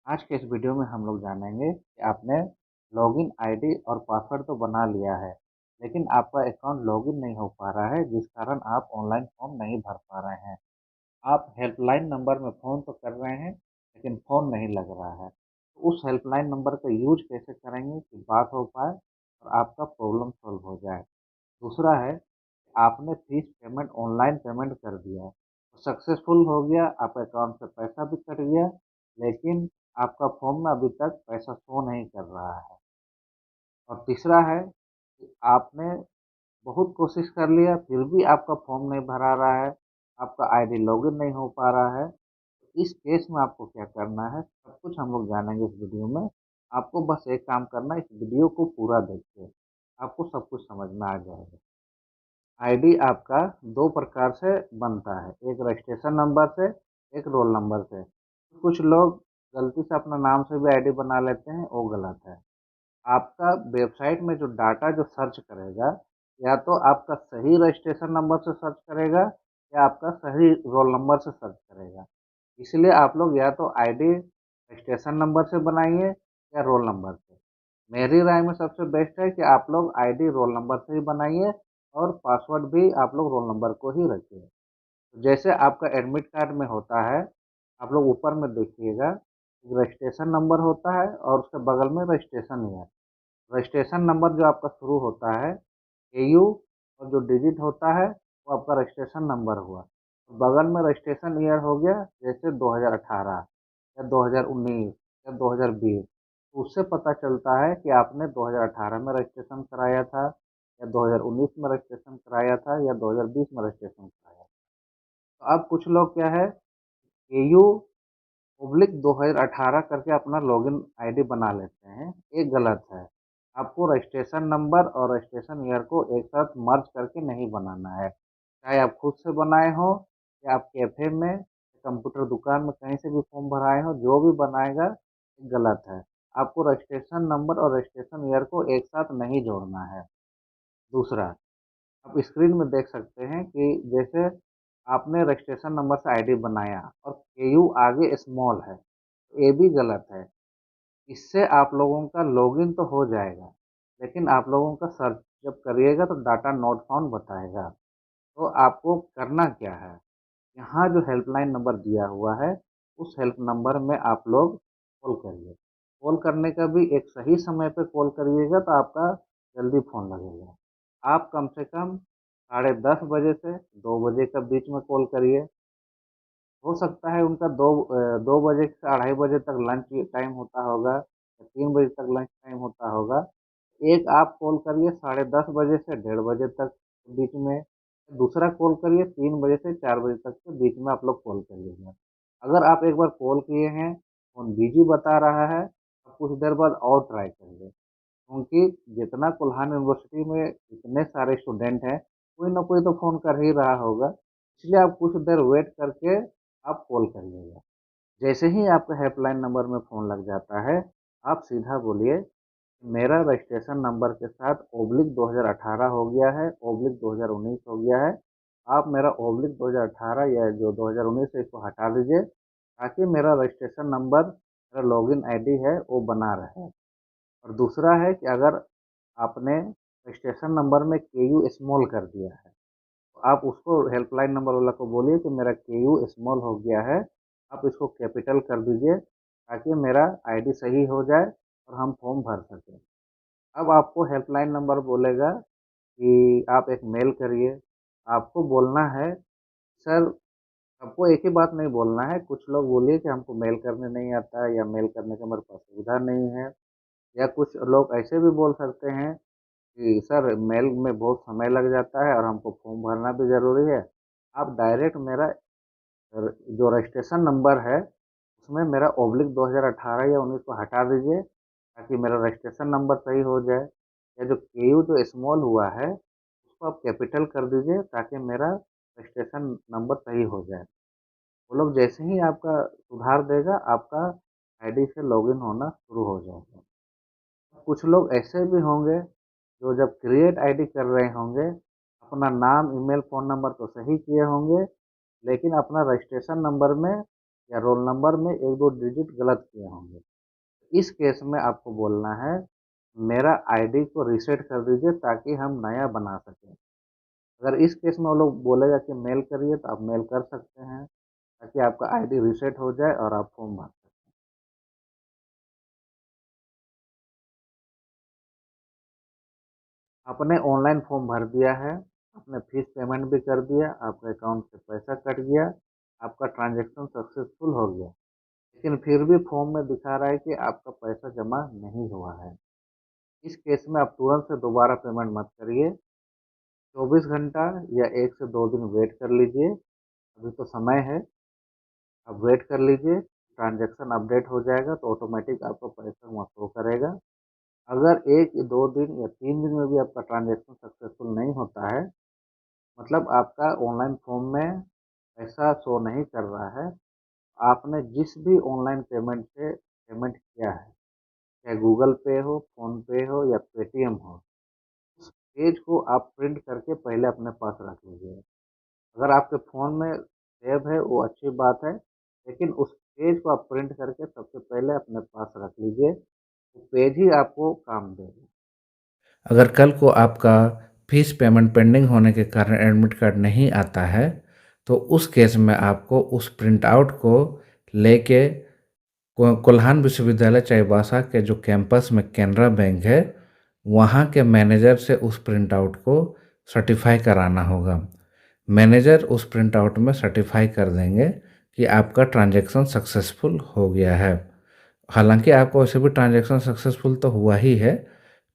आज के इस वीडियो में हम लोग जानेंगे कि आपने लॉगिन आईडी और पासवर्ड तो बना लिया है, लेकिन आपका अकाउंट लॉगिन नहीं हो पा रहा है, जिस कारण आप ऑनलाइन फॉर्म नहीं भर पा रहे हैं। आप हेल्पलाइन नंबर में फ़ोन तो कर रहे हैं, लेकिन फ़ोन नहीं लग रहा है। तो उस हेल्पलाइन नंबर का यूज़ कैसे करेंगे कि बात हो पाए और आपका प्रॉब्लम सॉल्व हो जाए। दूसरा है, आपने फीस पेमेंट ऑनलाइन पेमेंट कर दिया, तो सक्सेसफुल हो गया, आपके अकाउंट से पैसा भी कट गया, लेकिन आपका फॉर्म में अभी तक पैसा शो नहीं कर रहा है। और तीसरा है कि आपने बहुत कोशिश कर लिया, फिर भी आपका फॉर्म नहीं भरा रहा है, आपका आईडी लॉगिन नहीं हो पा रहा है। तो इस केस में आपको क्या करना है, सब कुछ हम लोग जानेंगे इस वीडियो में। आपको बस एक काम करना है, इस वीडियो को पूरा देखिए, आपको सब कुछ समझ में आ जाएगा। आईडी आपका 2 प्रकार से बनता है, एक रजिस्ट्रेशन नंबर से, एक रोल नंबर से। कुछ लोग गलती से अपना नाम से भी आईडी बना लेते हैं, वो गलत है। आपका वेबसाइट में जो डाटा जो सर्च करेगा, या तो आपका सही रजिस्ट्रेशन नंबर से सर्च करेगा या आपका सही रोल नंबर से सर्च करेगा। इसलिए आप लोग या तो आईडी रजिस्ट्रेशन नंबर से बनाइए या रोल नंबर से। मेरी राय में सबसे बेस्ट है कि आप लोग आईडी रोल नंबर से ही बनाइए और पासवर्ड भी आप लोग रोल नंबर को ही रखिए। तो जैसे आपका एडमिट कार्ड में होता है, आप लोग ऊपर में देखिएगा, रजिस्ट्रेशन नंबर होता है और उसके बगल में रजिस्ट्रेशन ईयर। रजिस्ट्रेशन नंबर जो आपका शुरू होता है एयू और जो डिजिट होता है वो आपका रजिस्ट्रेशन नंबर हुआ। तो बगल में रजिस्ट्रेशन ईयर हो गया, जैसे 2018 या 2019 या 2020। तो उससे पता चलता है कि आपने 2018 में रजिस्ट्रेशन कराया था या 2019 में रजिस्ट्रेशन कराया था या 2020 में रजिस्ट्रेशन कराया था। तो अब कुछ लोग क्या है, एयू पब्लिक 2018 करके अपना लॉगिन आईडी बना लेते हैं, ये गलत है। आपको रजिस्ट्रेशन नंबर और रजिस्ट्रेशन ईयर को एक साथ मर्ज करके नहीं बनाना है। चाहे आप खुद से बनाए हो या आप कैफ़े में, कंप्यूटर दुकान में कहीं से भी फॉर्म भराए हो, जो भी बनाएगा ये गलत है। आपको रजिस्ट्रेशन नंबर और रजिस्ट्रेशन ईयर को एक साथ नहीं जोड़ना है। दूसरा, आप स्क्रीन में देख सकते हैं कि जैसे आपने रजिस्ट्रेशन नंबर से आईडी बनाया और केयू आगे स्मॉल है, ये भी गलत है। इससे आप लोगों का लॉगिन तो हो जाएगा, लेकिन आप लोगों का सर्च जब करिएगा तो डाटा नॉट फाउंड बताएगा। तो आपको करना क्या है, यहाँ जो हेल्पलाइन नंबर दिया हुआ है, उस हेल्प नंबर में आप लोग कॉल करिए। कॉल करने का भी एक सही समय पे कॉल करिएगा तो आपका जल्दी फ़ोन लगेगा। आप कम से कम साढ़े 10 बजे से 2 बजे के बीच में कॉल करिए। हो सकता है उनका 2 बजे से 2:30 बजे तक लंच टाइम होता होगा या 3 बजे तक लंच टाइम होता होगा। एक आप कॉल करिए साढ़े 10 बजे से 1:30 बजे तक के बीच में, दूसरा कॉल करिए 3 बजे से 4 बजे तक के बीच में आप लोग कॉल करिएगा। अगर आप एक बार कॉल किए हैं, फ़ोन बिज़ी बता रहा है, तो कुछ देर बाद और ट्राई करिए। क्योंकि जितना कोल्हान यूनिवर्सिटी में इतने सारे स्टूडेंट हैं, कोई ना कोई तो फ़ोन कर ही रहा होगा, इसलिए आप कुछ देर वेट करके आप कॉल करिएगा। जैसे ही आपका हेल्पलाइन नंबर में फ़ोन लग जाता है, आप सीधा बोलिए, मेरा रजिस्ट्रेशन नंबर के साथ ओब्लिक 2018 हो गया है, ओब्लिक 2019 हो गया है। आप मेरा ओब्लिक 2018 या जो 2019 है इसको हटा दीजिए, ताकि मेरा रजिस्ट्रेशन नंबर, मेरा लॉगिन आईडी है वो बना रहे। और दूसरा है कि अगर आपने रजिस्ट्रेशन नंबर में केयू स्मॉल कर दिया है, तो आप उसको हेल्पलाइन नंबर वाला को बोलिए कि मेरा केयू स्मॉल हो गया है, आप इसको कैपिटल कर दीजिए, ताकि मेरा आईडी सही हो जाए और हम फॉर्म भर सकें। अब आपको हेल्पलाइन नंबर बोलेगा कि आप एक मेल करिए। आपको बोलना है, सर, सबको एक ही बात नहीं बोलना है, कुछ लोग बोलिए कि हमको मेल करने नहीं आता है या मेल करने का मेरे पास सुविधा नहीं है, या कुछ लोग ऐसे भी बोल सकते हैं कि सर मेल में बहुत समय लग जाता है और हमको फॉर्म भरना भी ज़रूरी है। आप डायरेक्ट मेरा जो रजिस्ट्रेशन नंबर है, उसमें मेरा ओब्लिक 2018 या 19 को हटा दीजिए, ताकि मेरा रजिस्ट्रेशन नंबर सही हो जाए। या जो केयू जो स्मॉल हुआ है, उसको आप कैपिटल कर दीजिए, ताकि मेरा रजिस्ट्रेशन नंबर सही हो जाए। वो लोग जैसे ही आपका सुधार देगा, आपका आईडी से लॉगिन होना शुरू हो जाएगा। कुछ लोग ऐसे भी होंगे जो जब क्रिएट आईडी कर रहे होंगे, अपना नाम, ईमेल, फ़ोन नंबर तो सही किए होंगे, लेकिन अपना रजिस्ट्रेशन नंबर में या रोल नंबर में 1-2 डिजिट गलत किए होंगे। इस केस में आपको बोलना है, मेरा आईडी को रीसेट कर दीजिए ताकि हम नया बना सकें। अगर इस केस में वो लोग बोलेगा कि मेल करिए तो आप मेल कर सकते हैं, ताकि आपका आईडी रीसेट हो जाए और आप फॉर्म भर सकें। आपने ऑनलाइन फॉर्म भर दिया है, आपने फीस पेमेंट भी कर दिया, आपके अकाउंट से पैसा कट गया, आपका ट्रांज़ैक्शन सक्सेसफुल हो गया। लेकिन फिर भी फॉर्म में दिखा रहा है कि आपका पैसा जमा नहीं हुआ है। इस केस में आप तुरंत से दोबारा पेमेंट मत करिए, 24 घंटा या 1 से 2 दिन वेट कर लीजिए, अभी तो समय है, आप वेट कर लीजिए, ट्रांज़ैक्शन अपडेट हो जाएगा तो ऑटोमैटिक आपको पैसा वहाँ शो करेगा। अगर 1, 2 दिन या 3 दिन में भी आपका ट्रांज़ैक्शन सक्सेसफुल नहीं होता है, मतलब आपका ऑनलाइन फॉर्म में पैसा शो नहीं कर रहा है, आपने जिस भी ऑनलाइन पेमेंट से पेमेंट किया है, चाहे गूगल पे हो, फ़ोन पे हो या पेटीएम हो, उस पेज को आप प्रिंट करके पहले अपने पास रख लीजिए। अगर आपके फ़ोन में सेव है वो अच्छी बात है, लेकिन उस पेज को आप प्रिंट करके सबसे पहले अपने पास रख लीजिए, वो पेज ही आपको काम देगा। अगर कल को आपका फीस पेमेंट पेंडिंग होने के कारण एडमिट कार्ड नहीं आता है, तो उस केस में आपको उस प्रिंट आउट को लेके कोल्हान विश्वविद्यालय चाईबासा के जो कैंपस में कैनरा बैंक है, वहाँ के मैनेजर से उस प्रिंट आउट को सर्टिफाई कराना होगा। मैनेजर उस प्रिंट आउट में सर्टिफाई कर देंगे कि आपका ट्रांजैक्शन सक्सेसफुल हो गया है। हालांकि आपको वैसे भी ट्रांजैक्शन सक्सेसफुल तो हुआ ही है,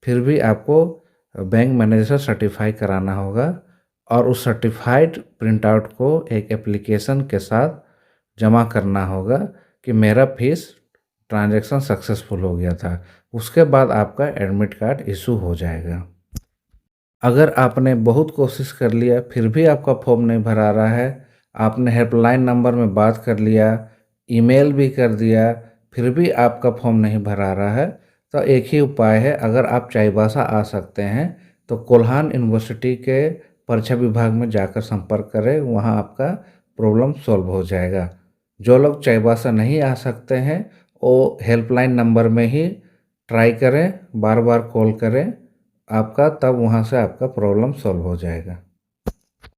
फिर भी आपको बैंक मैनेजर से सर्टिफाई कराना होगा और उस सर्टिफाइड प्रिंट आउट को एक एप्लीकेशन के साथ जमा करना होगा कि मेरा फीस ट्रांजैक्शन सक्सेसफुल हो गया था। उसके बाद आपका एडमिट कार्ड इशू हो जाएगा। अगर आपने बहुत कोशिश कर लिया फिर भी आपका फॉर्म नहीं भरा रहा है, आपने हेल्पलाइन नंबर में बात कर लिया, ईमेल भी कर दिया, फिर भी आपका फॉर्म नहीं भरा रहा है, तो एक ही उपाय है। अगर आप चाईबासा आ सकते हैं तो कोल्हान यूनिवर्सिटी के परीक्षा विभाग में जाकर संपर्क करें, वहाँ आपका प्रॉब्लम सॉल्व हो जाएगा। जो लोग चाईबासा नहीं आ सकते हैं वो हेल्पलाइन नंबर में ही ट्राई करें, बार बार कॉल करें आपका, तब वहाँ से आपका प्रॉब्लम सॉल्व हो जाएगा।